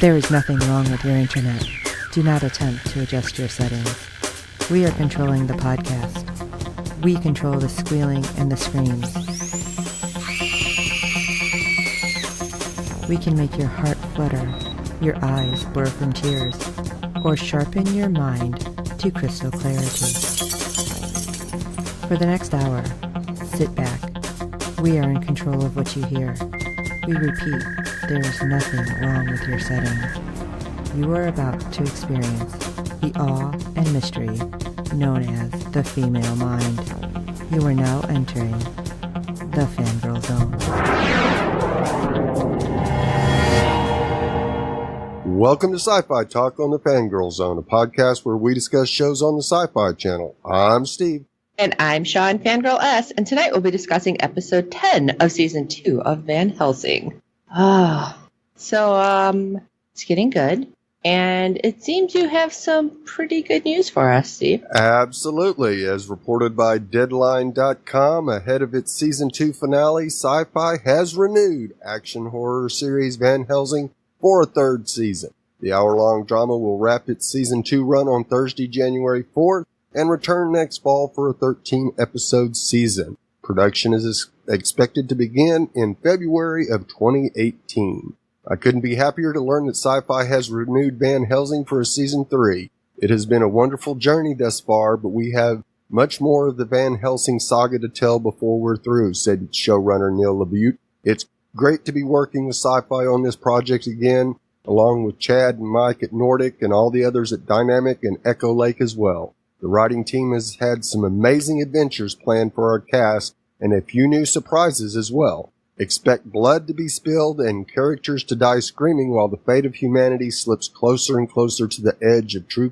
There is nothing wrong with your internet. Do not attempt to adjust your settings. We are controlling the podcast. We control the squealing and the screams. We can make your heart flutter, your eyes blur from tears, or sharpen your mind to crystal clarity. For the next hour, sit back. We are in control of what you hear. We repeat, there is nothing wrong with your settings. You are about to experience the awe and mystery known as the female mind. You are now entering the Fangirl Zone. Welcome to SyFy Talk on the Fangirl Zone, a podcast where we discuss shows on the SyFy channel. I'm Steve. And I'm Sean, Fangirl S, and tonight we'll be discussing episode 10 of season 2 of Van Helsing. So it's getting good, and it seems you have some pretty good news for us, Steve. Absolutely. As reported by Deadline.com, ahead of its season 2 finale, SyFy has renewed action horror series Van Helsing for a third season. The hour-long drama will wrap its season 2 run on Thursday, January 4th, and return next fall for a 13-episode season. Production is expected to begin in February of 2018. I couldn't be happier to learn that SyFy has renewed Van Helsing for a season 3. It has been a wonderful journey thus far, but we have much more of the Van Helsing saga to tell before we're through, said showrunner Neil LaBute. It's great to be working with SyFy on this project again, along with Chad and Mike at Nordic and all the others at Dynamic and Echo Lake as well. The writing team has had some amazing adventures planned for our cast and a few new surprises as well. Expect blood to be spilled and characters to die screaming while the fate of humanity slips closer and closer to the edge of true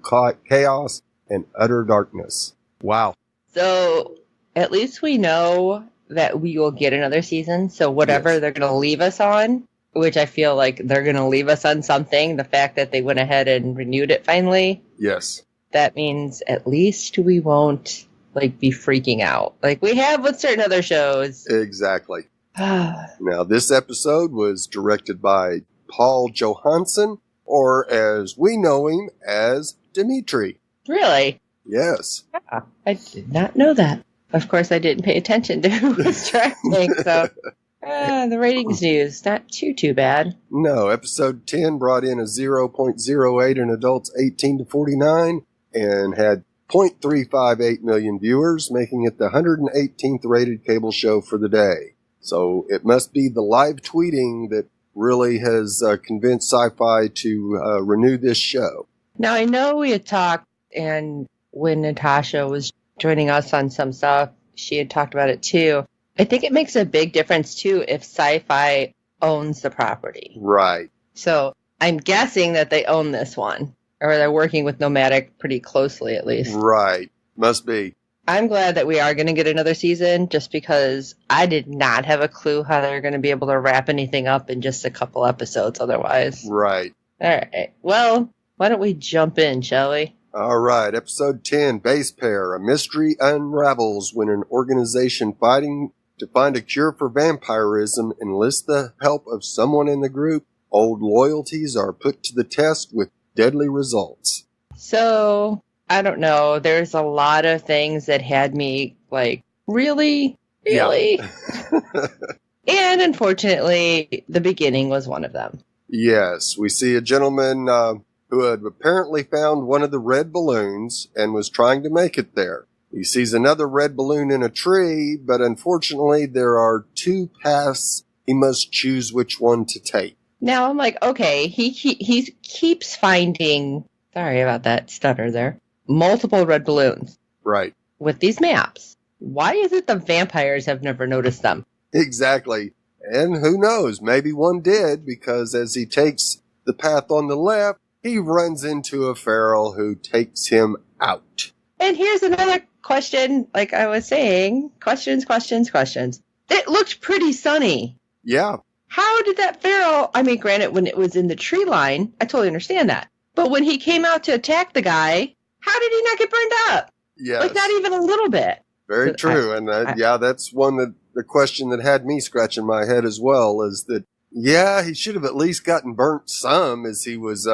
chaos and utter darkness. Wow. So at least we know that we will get another season, so whatever they're going to leave us on, which I feel like they're going to leave us on something, the fact that they went ahead and renewed it finally. Yes. That means at least we won't be freaking out like we have with certain other shows. Exactly. Now, this episode was directed by Paul Johansson, or as we know him as Dimitri. Really? Yes. Yeah, I did not know that. Of course, I didn't pay attention to who was directing, so the ratings news, not too bad. No, episode 10 brought in a 0.08 in adults 18 to 49 and had 0.358 million viewers, making it the 118th rated cable show for the day. So it must be the live tweeting that really has convinced SyFy to renew this show. Now, I know we had talked, and when Natasha was joining us on some stuff, she had talked about it too. I think it makes a big difference too if SyFy owns the property. Right. So I'm guessing that they own this one, or they're working with Nomadic pretty closely at least. Right. Must be. I'm glad that we are going to get another season, just because I did not have a clue how they're going to be able to wrap anything up in just a couple episodes otherwise. Right. All right. Well, why don't we jump in, shall we? All right. Episode 10, Base Pair. A mystery unravels when an organization fighting to find a cure for vampirism enlists the help of someone in the group. Old loyalties are put to the test with deadly results. So, I don't know. There's a lot of things that had me really? Yeah. And unfortunately, the beginning was one of them. Yes. We see a gentleman who had apparently found one of the red balloons and was trying to make it there. He sees another red balloon in a tree, but unfortunately there are two paths. He must choose which one to take. Now I'm like, okay, he keeps finding, sorry about that stutter there, multiple red balloons. Right. With these maps. Why is it the vampires have never noticed them? Exactly. And who knows, maybe one did, because as he takes the path on the left, he runs into a feral who takes him out. And here's another question, like I was saying. Questions. It looked pretty sunny. Yeah. How did that feral, I mean, granted, when it was in the tree line, I totally understand that. But when he came out to attack the guy, how did he not get burned up? Yes. Like, not even a little bit. Very true. And that's one that the question that had me scratching my head as well, is that Yeah, he should have at least gotten burnt some as he was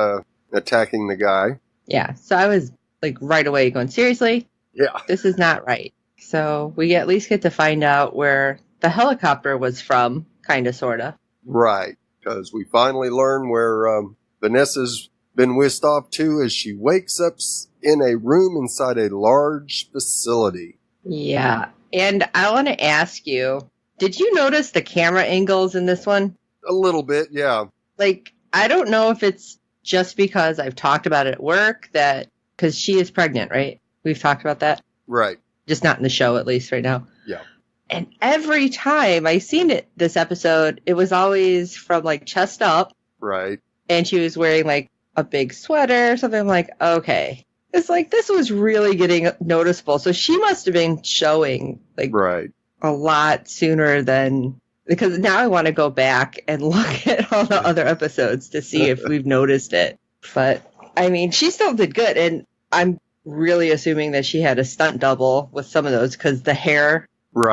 attacking the guy. Yeah, so I was like right away going, seriously? Yeah. This is not right. So we at least get to find out where the helicopter was from, kind of, sort of. Right, because we finally learn where Vanessa's been whisked off to as she wakes up in a room inside a large facility. Yeah, and I want to ask you, did you notice the camera angles in this one? A little bit, yeah. Like, I don't know if it's just because I've talked about it at work because she is pregnant, right? We've talked about that. Right. Just not in the show, at least right now. Yeah. And every time I seen it this episode, it was always from like chest up. Right. And she was wearing like a big sweater or something. I'm like, okay. It's like this was really getting noticeable. So she must have been showing like right. a lot sooner than, because now I want to go back and look at all the other episodes to see if we've noticed it. But I mean, she still did good. And I'm really assuming that she had a stunt double with some of those because the hair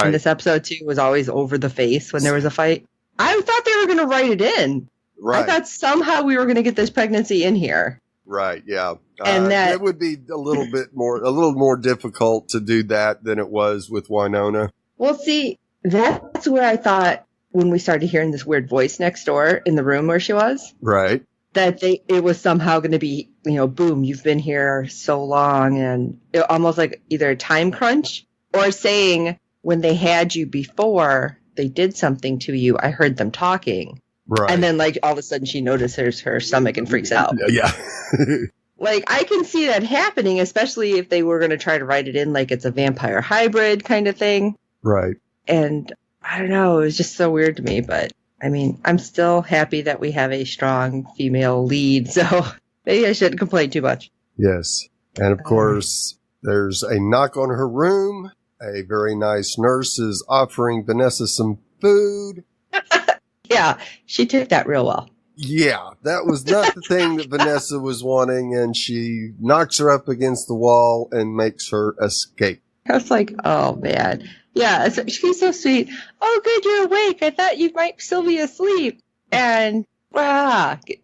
in this episode too was always over the face when there was a fight. I thought they were going to write it in. Right. I thought somehow we were going to get this pregnancy in here. Right. Yeah. And that it would be a little more difficult to do that than it was with Winona. Well, see, that's where I thought when we started hearing this weird voice next door in the room where she was. Right. That it was somehow going to be, boom, you've been here so long, and it, almost like either a time crunch or saying when they had you before, they did something to you. I heard them talking. Right. And then, like, all of a sudden she notices her stomach and freaks out. Yeah. Like, I can see that happening, especially if they were going to try to write it in like it's a vampire hybrid kind of thing. Right. And I don't know, it was just so weird to me. But, I mean, I'm still happy that we have a strong female lead, so maybe I shouldn't complain too much. Yes. And, of course, there's a knock on her room. A very nice nurse is offering Vanessa some food. Yeah, she took that real well. Yeah, that was not the thing that Vanessa was wanting, and she knocks her up against the wall and makes her escape. I was like, oh, man. Yeah, she's so sweet. Oh, good, you're awake. I thought you might still be asleep. And,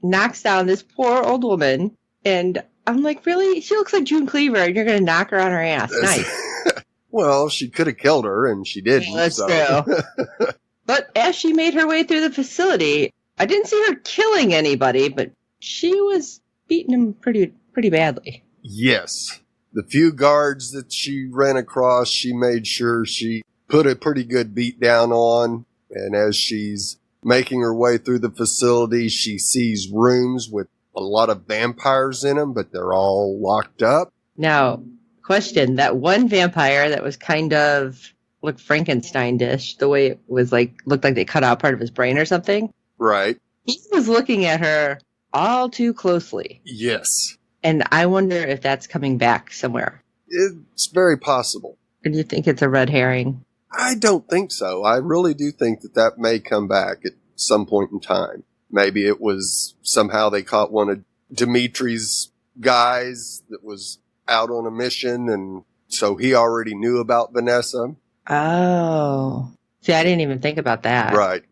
knocks down this poor old woman. And I'm like, really? She looks like June Cleaver, and you're going to knock her on her ass. Nice. Well, she could have killed her, and she didn't. Yeah, that's true. But as she made her way through the facility, I didn't see her killing anybody, but she was beating him pretty badly. Yes. The few guards that she ran across, she made sure she put a pretty good beat down on. And as she's making her way through the facility, she sees rooms with a lot of vampires in them, but they're all locked up. Now, question, that one vampire that was kind of looked Frankenstein-ish, the way it was looked like they cut out part of his brain or something. Right. He was looking at her all too closely. Yes. And I wonder if that's coming back somewhere. It's very possible. Or do you think it's a red herring? I don't think so. I really do think that may come back at some point in time. Maybe it was somehow they caught one of Dimitri's guys that was out on a mission, and so he already knew about Vanessa. Oh. See, I didn't even think about that. Right.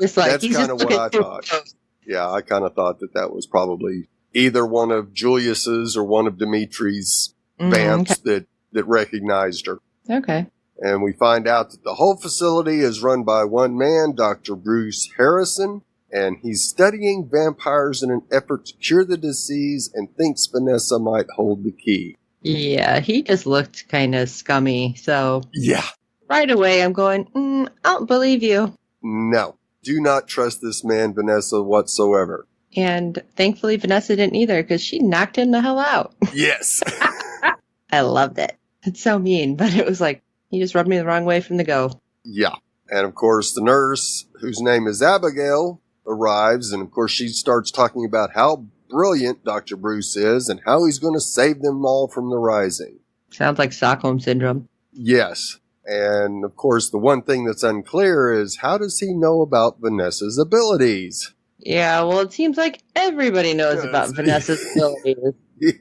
That's kind of what I thought. Close. Yeah, I kind of thought that was probably either one of Julius's or one of Dimitri's vamps that recognized her. Okay. And we find out that the whole facility is run by one man, Dr. Bruce Harrison, and he's studying vampires in an effort to cure the disease and thinks Vanessa might hold the key. Yeah, he just looked kind of scummy, so... Yeah. Right away, I'm going, I don't believe you. No. Do not trust this man, Vanessa, whatsoever. And thankfully, Vanessa didn't either, because she knocked him the hell out. Yes. I loved it. It's so mean, but it was like, he just rubbed me the wrong way from the go. Yeah. And of course, the nurse, whose name is Abigail, arrives, and of course, she starts talking about how brilliant Dr. Bruce is and how he's going to save them all from the rising. Sounds like Stockholm Syndrome. Yes. And of course, the one thing that's unclear is how does he know about Vanessa's abilities? Yeah, well, it seems like everybody knows about Vanessa's abilities. Yeah.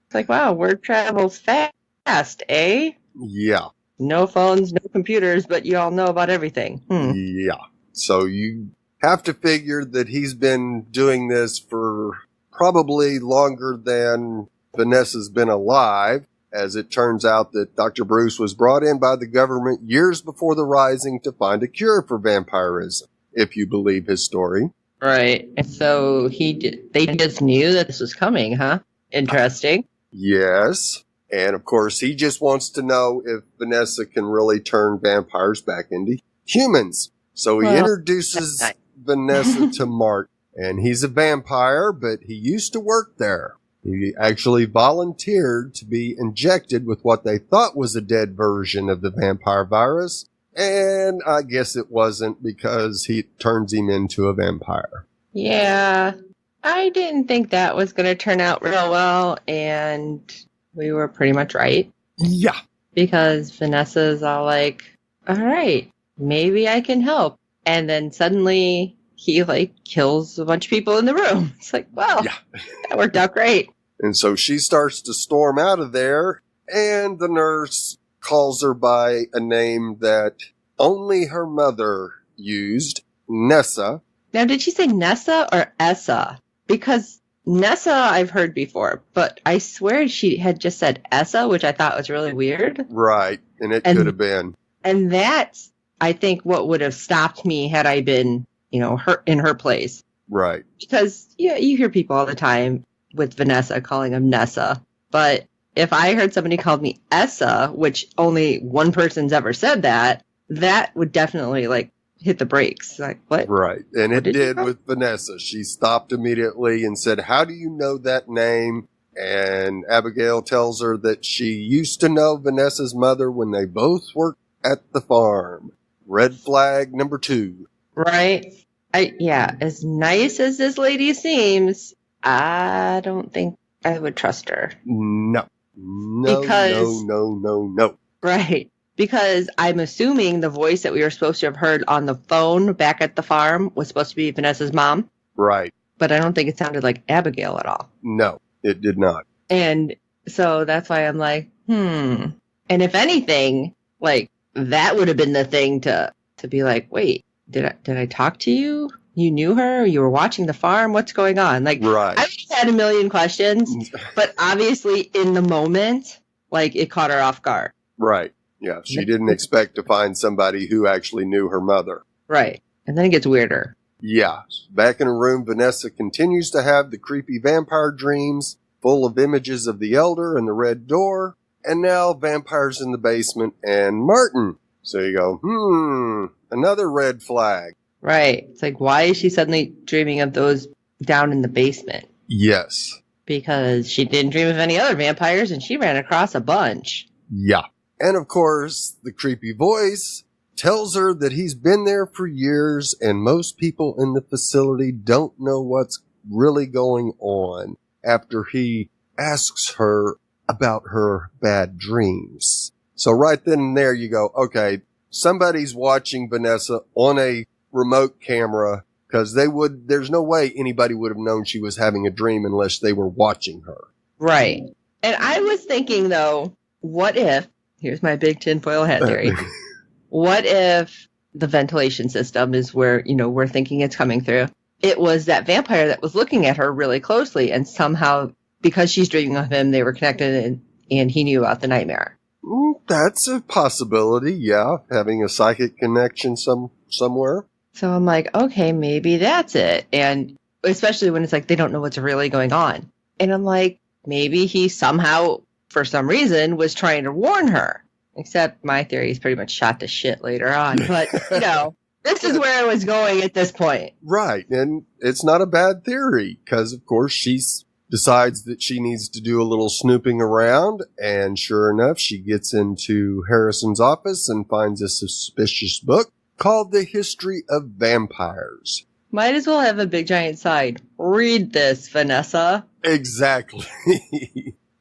It's like, wow, word travels fast, eh? Yeah. No phones, no computers, but you all know about everything. Yeah. So you have to figure that he's been doing this for probably longer than Vanessa's been alive, as it turns out that Dr. Bruce was brought in by the government years before the Rising to find a cure for vampirism, if you believe his story. Right. And so they just knew that this was coming, huh? Interesting. Yes. And of course, he just wants to know if Vanessa can really turn vampires back into humans. So he introduces Vanessa to Mark. And he's a vampire, but he used to work there. He actually volunteered to be injected with what they thought was a dead version of the vampire virus. And I guess it wasn't, because he turns him into a vampire. Yeah, I didn't think that was going to turn out real well, and we were pretty much right. Yeah. Because Vanessa's all like, all right, maybe I can help. And then suddenly he kills a bunch of people in the room. It's like, well, that worked out great. And so she starts to storm out of there, and the nurse calls her by a name that only her mother used, Nessa. Now, did she say Nessa or Essa? Because Nessa I've heard before, but I swear she had just said Essa, which I thought was really weird. Right, and it could have been. And that's, I think, what would have stopped me had I been, in her place. Right. Because, you hear people all the time with Vanessa calling him Nessa, but if I heard somebody called me Essa, which only one person's ever said that would definitely hit the brakes. Like, what? Right. And it did with Vanessa. She stopped immediately and said, how do you know that name? And Abigail tells her that she used to know Vanessa's mother when they both worked at the farm. Red flag number 2. Right. As nice as this lady seems, I don't think I would trust her. No. No. Right. Because I'm assuming the voice that we were supposed to have heard on the phone back at the farm was supposed to be Vanessa's mom. Right. But I don't think it sounded like Abigail at all. No, it did not. And so that's why I'm like, And if anything, that would have been the thing to be like, wait, did I talk to you? You knew her? You were watching the farm? What's going on? Right. I just had a million questions, but obviously in the moment, it caught her off guard. Right. Yeah, she didn't expect to find somebody who actually knew her mother. Right. And then it gets weirder. Yeah. Back in her room, Vanessa continues to have the creepy vampire dreams, full of images of the Elder and the Red Door, and now vampires in the basement and Martin. So you go, another red flag. Right. It's like, why is she suddenly dreaming of those down in the basement? Yes. Because she didn't dream of any other vampires, and she ran across a bunch. Yeah. And of course, the creepy voice tells her that he's been there for years, and most people in the facility don't know what's really going on, after he asks her about her bad dreams. So right then and there you go, okay, somebody's watching Vanessa on a remote camera, because there's no way anybody would have known she was having a dream unless they were watching her. Right. And I was thinking, though, what if, here's my big tinfoil hat theory, what if the ventilation system is where, we're thinking it's coming through? It was that vampire that was looking at her really closely, and somehow, because she's dreaming of him, they were connected, and he knew about the nightmare. That's a possibility, yeah. Having a psychic connection somewhere. So I'm like, okay, maybe that's it. And especially when it's they don't know what's really going on. And I'm like, maybe he somehow, for some reason, was trying to warn her. Except my theory is pretty much shot to shit later on. But, this is where I was going at this point. Right. And it's not a bad theory, because, of course, she decides that she needs to do a little snooping around. And sure enough, she gets into Harrison's office and finds a suspicious book called The History of Vampires. Might as well have a big giant sign. Read this, Vanessa. Exactly.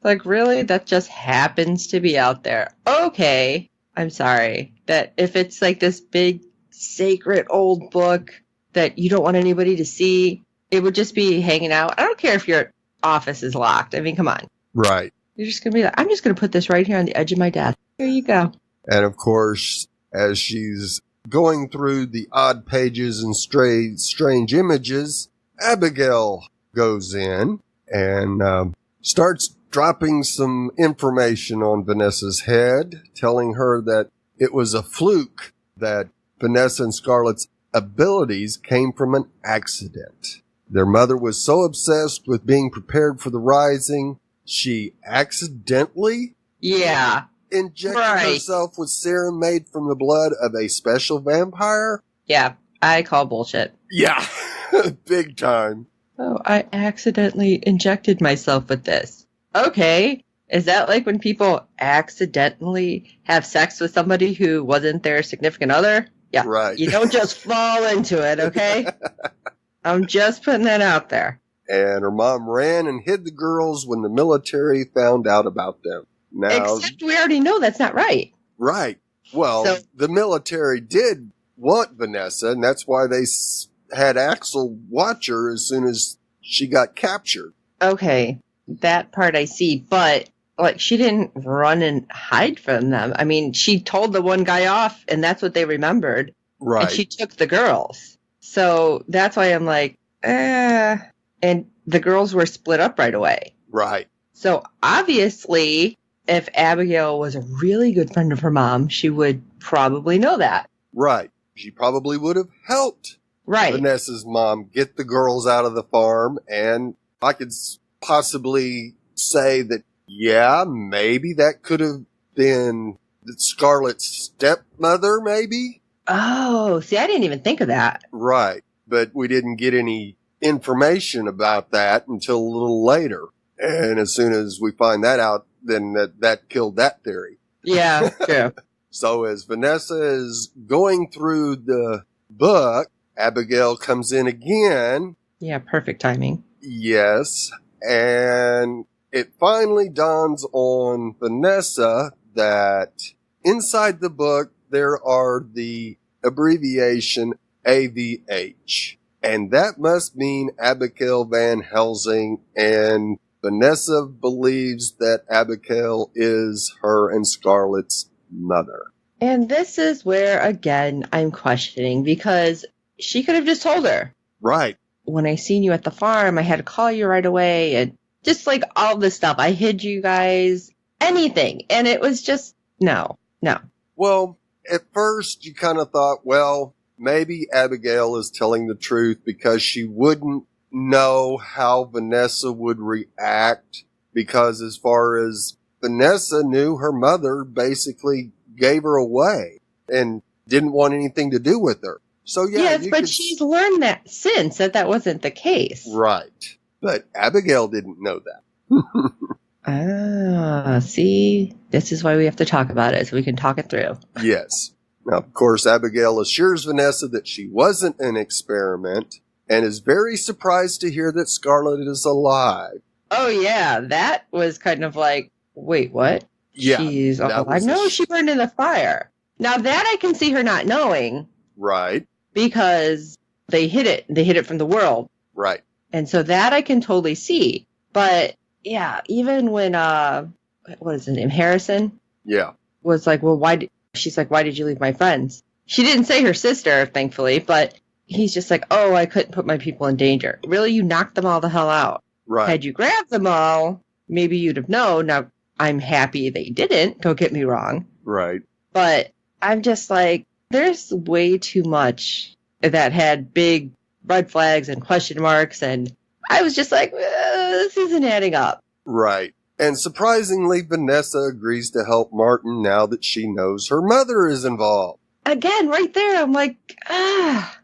Really? That just happens to be out there. Okay. I'm sorry. That if it's this big, sacred old book that you don't want anybody to see, it would just be hanging out. I don't care if your office is locked. I mean, come on. Right. You're just going to be I'm just going to put this right here on the edge of my desk. Here you go. And of course, as she's going through the odd pages and strange images, Abigail goes in and starts dropping some information on Vanessa's head, telling her that it was a fluke that Vanessa and Scarlett's abilities came from an accident. Their mother was so obsessed with being prepared for the rising, she accidentally injected herself with serum made from the blood of a special vampire. Yeah, I call bullshit. Yeah, big time. Oh, I accidentally injected myself with this. Okay. Is that like when people accidentally have sex with somebody who wasn't their significant other? Yeah. Right. You don't just fall into it, okay? I'm just putting that out there. And her mom ran and hid the girls when the military found out about them. Now, except we already know that's not right. Right. Well, the military did want Vanessa, and that's why they had Axel watch her as soon as she got captured. Okay. That part I see, but like she didn't run and hide from them. I mean, she told the one guy off, and that's what they remembered. Right. And she took the girls. So that's why I'm like, And the girls were split up right away. Right. So obviously, if Abigail was a really good friend of her mom, she would probably know that. Right. She probably would have helped Vanessa's mom get the girls out of the farm, and I could possibly say that, yeah, maybe that could have been Scarlett's stepmother, maybe? Oh, see, I didn't even think of that. Right. But we didn't get any information about that until a little later. And as soon as we find that out, then that killed that theory. Yeah, true. So as Vanessa is going through the book, Abigail comes in again. Yeah, perfect timing. Yes. And it finally dawns on Vanessa that inside the book there are the abbreviation AVH. And that must mean Abigail Van Helsing, and Vanessa believes that Abigail is her and Scarlett's mother. And this is where, again, I'm questioning, because she could have just told her. Right. When I seen you at the farm, I had to call you right away, and just like all this stuff. I hid you guys, anything. And it was just, no. Well, at first you kind of thought, well, maybe Abigail is telling the truth because she wouldn't know how Vanessa would react, because as far as Vanessa knew, her mother basically gave her away and didn't want anything to do with her. So yeah, yes, but she's learned that since that wasn't the case. Right. But Abigail didn't know that. See, this is why we have to talk about it, so we can talk it through. Yes. Now, of course, Abigail assures Vanessa that she wasn't an experiment and is very surprised to hear that Scarlett is alive. Oh, yeah. That was kind of like, wait, what? Yeah. She's alive. No, she burned in the fire. Now, that I can see her not knowing. Right. Because they hid it. They hid it from the world. Right. And so that I can totally see. But, yeah, even when, what is his name, Harrison? Yeah. Was like, well, she's like, why did you leave my friends? She didn't say her sister, thankfully, but he's just like, oh, I couldn't put my people in danger. Really? You knocked them all the hell out. Right. Had you grabbed them all, maybe you'd have known. Now, I'm happy they didn't. Don't get me wrong. Right. But I'm just like, there's way too much that had big red flags and question marks, and I was just like, this isn't adding up. Right. And surprisingly, Vanessa agrees to help Martin now that she knows her mother is involved. Again, right there, I'm like,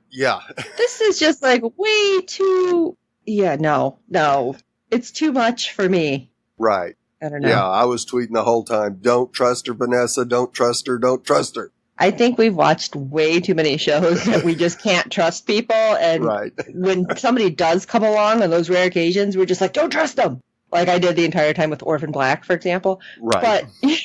Yeah. This is just like way too, no. It's too much for me. Right. I don't know. Yeah, I was tweeting the whole time, don't trust her, Vanessa, don't trust her, don't trust her. I think we've watched way too many shows that we just can't trust people. And when somebody does come along on those rare occasions, we're just like, don't trust them. Like I did the entire time with Orphan Black, for example. Right. But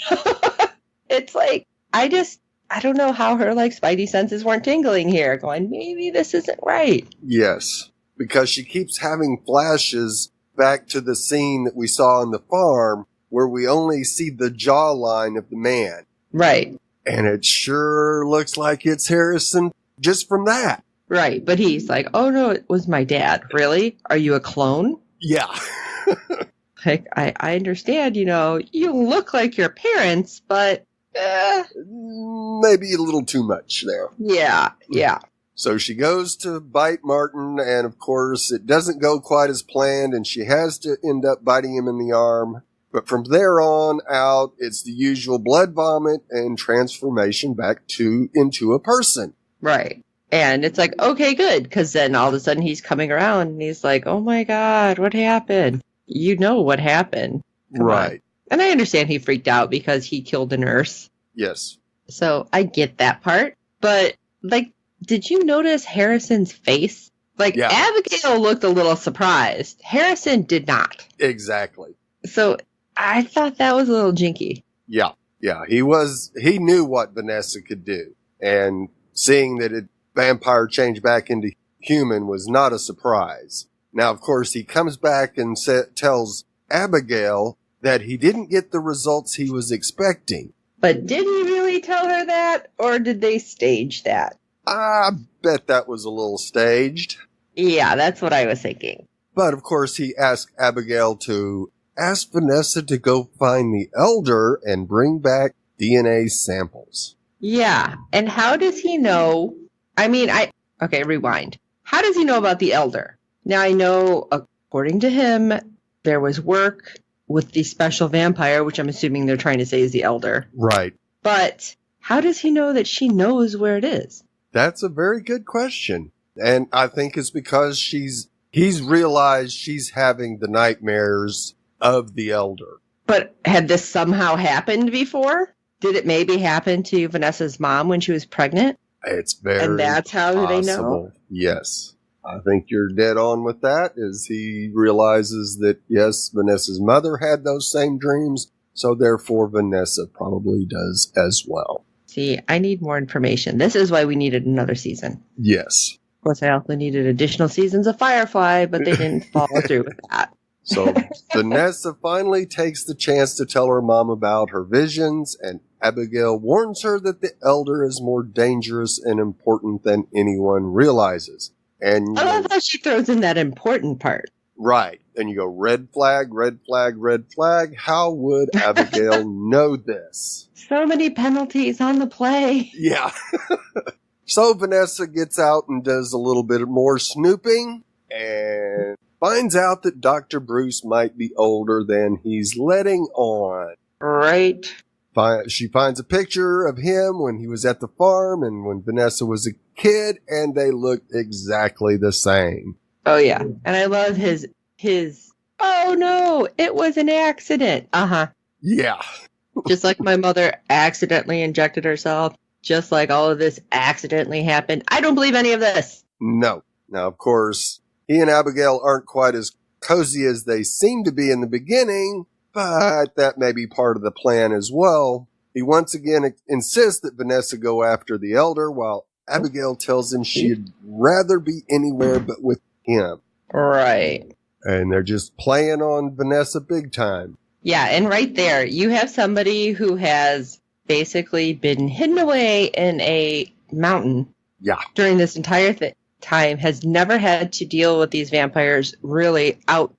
it's like, I don't know how her like spidey senses weren't tingling here, going, maybe this isn't right. Yes, because she keeps having flashes back to the scene that we saw on the farm where we only see the jawline of the man. Right. And it sure looks like it's Harrison just from that. Right, but he's like, oh no, it was my dad. Really? Are you a clone? Yeah. Like, I understand, you look like your parents, but... maybe a little too much there. Yeah. So she goes to bite Martin, and of course it doesn't go quite as planned, and she has to end up biting him in the arm. But from there on out, it's the usual blood vomit and transformation back into a person. Right. And it's like, okay, good, because then all of a sudden he's coming around, and he's like, oh my God, what happened? You know what happened. Come right. on. And I understand he freaked out because he killed a nurse. Yes. So I get that part. But, like, did you notice Harrison's face? Like, yeah. Abigail looked a little surprised. Harrison did not. Exactly. So I thought that was a little jinky. Yeah. He knew what Vanessa could do. And seeing that it vampire changed back into human was not a surprise. Now, of course, he comes back and tells Abigail that he didn't get the results he was expecting. But did he really tell her that, or did they stage that? I bet that was a little staged. Yeah, that's what I was thinking. But, of course, he asked Abigail to ask Vanessa to go find the elder and bring back DNA samples. Yeah, and how does he know? Okay, rewind. How does he know about the elder? Now, I know, according to him, there was work with the special vampire, which I'm assuming they're trying to say is the elder. Right. But how does he know that she knows where it is? That's a very good question. And I think it's because he's realized she's having the nightmares of the elder. But had this somehow happened before? Did it maybe happen to Vanessa's mom when she was pregnant? It's very And that's how possible. they know? Yes. I think you're dead on with that, as he realizes that, yes, Vanessa's mother had those same dreams, so therefore Vanessa probably does as well. See, I need more information. This is why we needed another season. Yes. Of course, I also needed additional seasons of Firefly, but they didn't follow through with that. So Vanessa finally takes the chance to tell her mom about her visions, and Abigail warns her that the elder is more dangerous and important than anyone realizes. And I love how she throws in that important part. Right. And you go, red flag, red flag, red flag. How would Abigail know this? So many penalties on the play. Yeah. So Vanessa gets out and does a little bit more snooping and finds out that Dr. Bruce might be older than he's letting on. Right. She finds a picture of him when he was at the farm and when Vanessa was a kid, and they look exactly the same. Oh, yeah. And I love his, oh no, it was an accident. Uh-huh. Yeah. Just like my mother accidentally injected herself, just like all of this accidentally happened. I don't believe any of this. No. Now, of course, he and Abigail aren't quite as cozy as they seem to be in the beginning, but that may be part of the plan as well. He once again insists that Vanessa go after the elder, while Abigail tells him she'd rather be anywhere but with him. Right. And they're just playing on Vanessa big time. Yeah, and right there, you have somebody who has basically been hidden away in a mountain. Yeah. During this entire time, has never had to deal with these vampires really out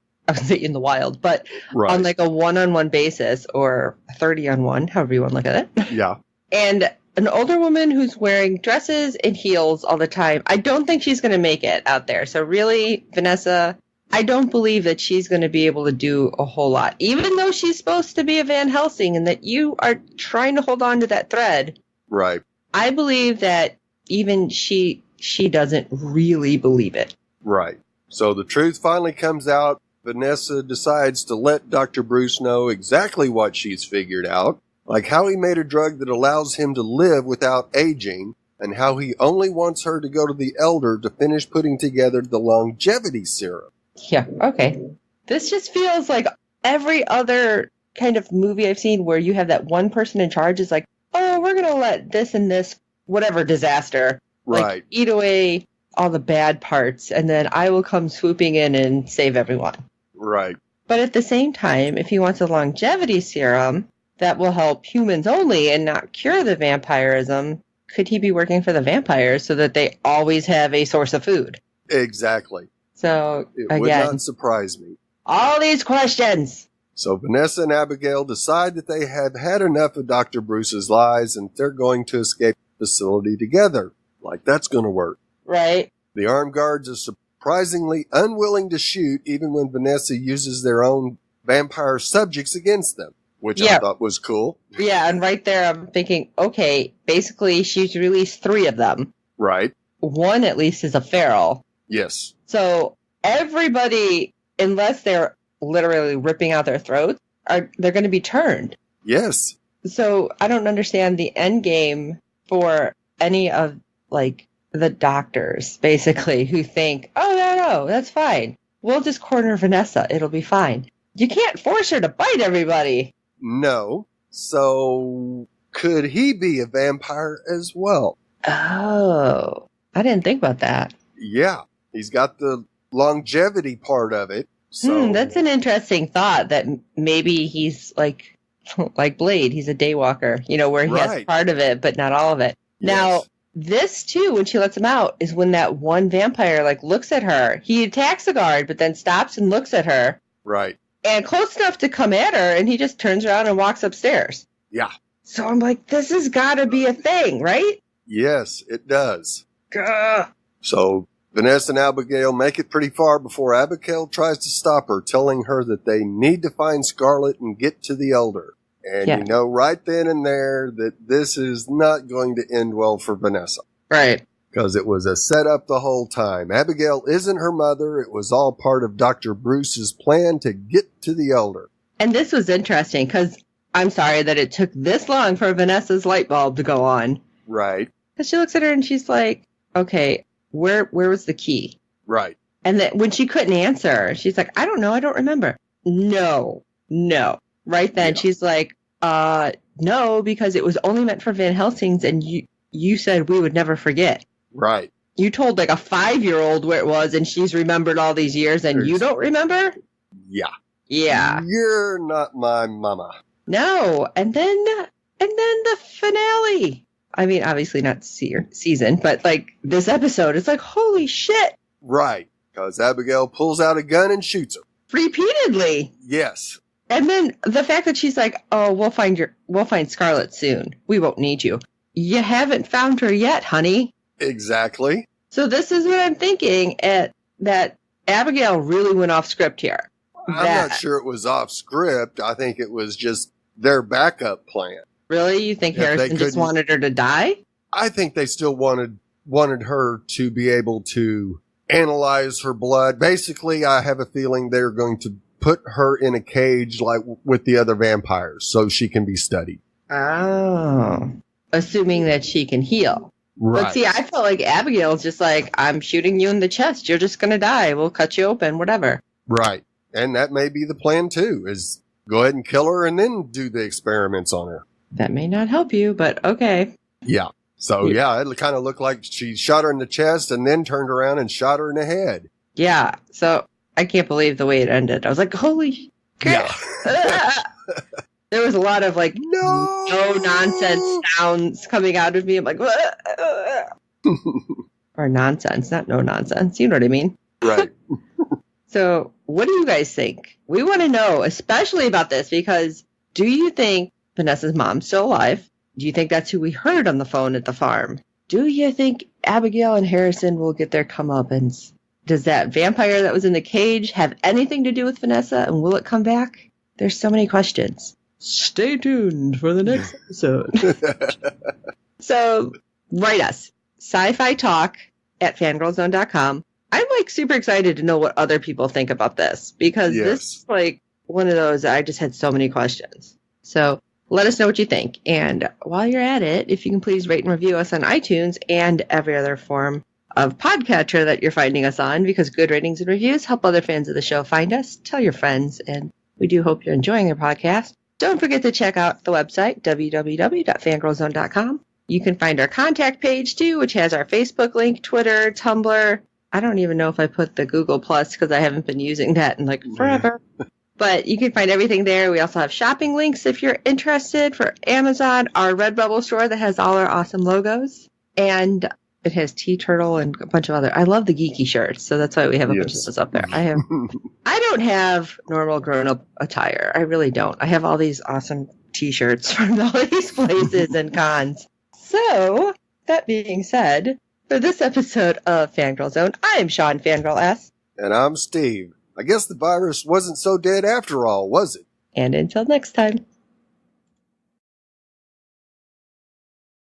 in the wild, but right. On like a one-on-one basis or 30-on-1, however you want to look at it. Yeah. And an older woman who's wearing dresses and heels all the time. I don't think she's going to make it out there. So really, Vanessa, I don't believe that she's going to be able to do a whole lot, even though she's supposed to be a Van Helsing and that you are trying to hold on to that thread. Right. I believe that even she doesn't really believe it. Right. So the truth finally comes out. Vanessa decides to let Dr. Bruce know exactly what she's figured out, like how he made a drug that allows him to live without aging, and how he only wants her to go to the elder to finish putting together the longevity serum. Yeah, okay. This just feels like every other kind of movie I've seen where you have that one person in charge is like, oh, we're going to let this and this, whatever disaster, right, eat away all the bad parts, and then I will come swooping in and save everyone. Right. But at the same time, if he wants a longevity serum, that will help humans only and not cure the vampirism, could he be working for the vampires so that they always have a source of food? Exactly. So, It again, would not surprise me. all these questions. So Vanessa and Abigail decide that they have had enough of Dr. Bruce's lies and they're going to escape the facility together. Like that's going to work. Right. The armed guards are surprisingly unwilling to shoot even when Vanessa uses their own vampire subjects against them, which I thought was cool. Yeah, and right there I'm thinking, okay, basically she's released 3 of them. Right. 1 at least is a feral. Yes. So everybody, unless they're literally ripping out their throats, they're going to be turned. Yes. So I don't understand the end game for any of, like, the doctors, basically, who think, oh, no, that's fine. We'll just corner Vanessa. It'll be fine. You can't force her to bite everybody. No. So could he be a vampire as well? Oh, I didn't think about that. Yeah. He's got the longevity part of it. So That's an interesting thought, that maybe he's like Blade. He's a daywalker, where he has part of it, but not all of it. Yes. Now, this too, when she lets him out, is when that one vampire looks at her. He attacks the guard, but then stops and looks at her. Right. And close enough to come at her, and he just turns around and walks upstairs. Yeah. So I'm like, this has got to be a thing, right? Yes, it does. Gah. So Vanessa and Abigail make it pretty far before Abigail tries to stop her, telling her that they need to find Scarlet and get to the Elder. And you know right then and there that this is not going to end well for Vanessa. Right. Because it was a setup the whole time. Abigail isn't her mother. It was all part of Dr. Bruce's plan to get to the Elder. And this was interesting because I'm sorry that it took this long for Vanessa's light bulb to go on. Right. Because she looks at her and she's like, okay, where was the key? Right. And then when she couldn't answer, she's like, I don't know. I don't remember. No. Right then, she's like, no, because it was only meant for Van Helsing's and you said we would never forget. Right. You told like a 5-year-old where it was and she's remembered all these years and you don't remember? Yeah. Yeah. You're not my mama. No. And then the finale. I mean, obviously not season, but this episode, it's like, holy shit. Right. Because Abigail pulls out a gun and shoots her. Repeatedly. Yes. And then the fact that she's like, oh, we'll find Scarlet soon. We won't need you. You haven't found her yet, honey. Exactly. So this is what I'm thinking, that Abigail really went off script here. I'm not sure it was off script. I think it was just their backup plan. Really? You think Harrison just wanted her to die? I think they still wanted her to be able to analyze her blood. Basically, I have a feeling they're going to put her in a cage like with the other vampires so she can be studied. Oh. Assuming that she can heal. Right. But see, I felt like Abigail's just like, I'm shooting you in the chest. You're just going to die. We'll cut you open, whatever. Right. And that may be the plan too, is go ahead and kill her and then do the experiments on her. That may not help you, but okay. Yeah. So yeah, it kind of looked like she shot her in the chest and then turned around and shot her in the head. Yeah. So I can't believe the way it ended. I was like, holy crap. Yeah. There was a lot of no nonsense sounds coming out of me. I'm like, or nonsense, not no nonsense. You know what I mean? Right. So what do you guys think? We want to know, especially about this, because do you think Vanessa's mom's still alive? Do you think that's who we heard on the phone at the farm? Do you think Abigail and Harrison will get their comeuppance? Does that vampire that was in the cage have anything to do with Vanessa, and will it come back? There's so many questions. Stay tuned for the next episode. So, write us. SyFyTalk@fangirlzone.com. I'm super excited to know what other people think about this, because this is one of those, I just had so many questions. So, let us know what you think. And while you're at it, if you can please rate and review us on iTunes and every other form of podcatcher that you're finding us on, because good ratings and reviews help other fans of the show find us. Tell your friends, and we do hope you're enjoying our podcast. Don't forget to check out the website, www.fangirlzone.com. You can find our contact page, too, which has our Facebook link, Twitter, Tumblr. I don't even know if I put the Google Plus because I haven't been using that in forever. But you can find everything there. We also have shopping links if you're interested for Amazon, our Redbubble store that has all our awesome logos. And it has T-Turtle and a bunch of other. I love the geeky shirts, so that's why we have a bunch of those up there. I don't have normal grown-up attire. I really don't. I have all these awesome T-shirts from all these places and cons. So, that being said, for this episode of Fangirl Zone, I am Sean Fangirl S. And I'm Steve. I guess the virus wasn't so dead after all, was it? And until next time.